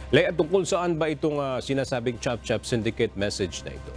Lea, tungkol saan ba itong sinasabing Chop-Chop Syndicate message na ito?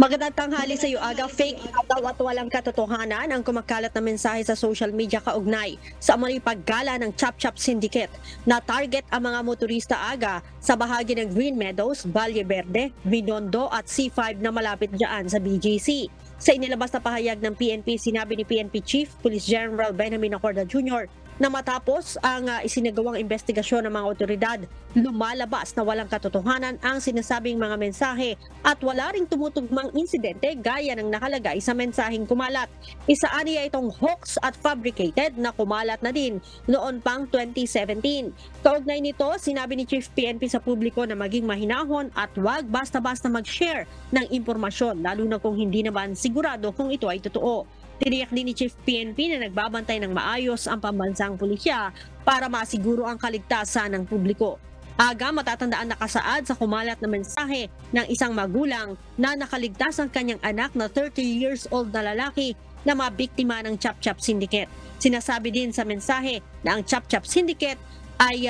Magandang tanghali sa iyo, Aga. Fake daw at walang katotohanan ang kumakalat na mensahe sa social media kaugnay sa umano'y paggala ng Chop-Chop Syndicate na target ang mga motorista, Aga, sa bahagi ng Green Meadows, Valle Verde, Binondo at C5 na malapit dyan sa BGC. Sa inilabas na pahayag ng PNP, sinabi ni PNP Chief Police General Benjamin Acorda Jr. na matapos ang isinagawang investigasyon ng mga otoridad, lumalabas na walang katotohanan ang sinasabing mga mensahe at wala ring tumutugmang insidente gaya ng nakalagay sa mensaheng kumalat. Isaan niya itong hoax at fabricated na kumalat na din noon pang 2017. Kaugnay nito, sinabi ni Chief PNP sa publiko na maging mahinahon at huwag basta-basta mag-share ng impormasyon, lalo na kung hindi naman sigurado kung ito ay totoo. Tiniyak din ni Chief PNP na nagbabantay ng maayos ang pambansang pulisya para masiguro ang kaligtasan ng publiko. Aga, matatandaan nakasaad sa kumalat na mensahe ng isang magulang na nakaligtas ang kanyang anak na 30 years old na lalaki na mabiktima ng Chop-Chop Syndicate. Sinasabi din sa mensahe na ang Chop-Chop Syndicate ay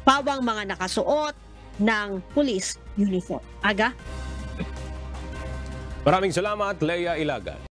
pawang mga nakasuot ng police uniform. Aga? Maraming salamat, Lea Ilagan.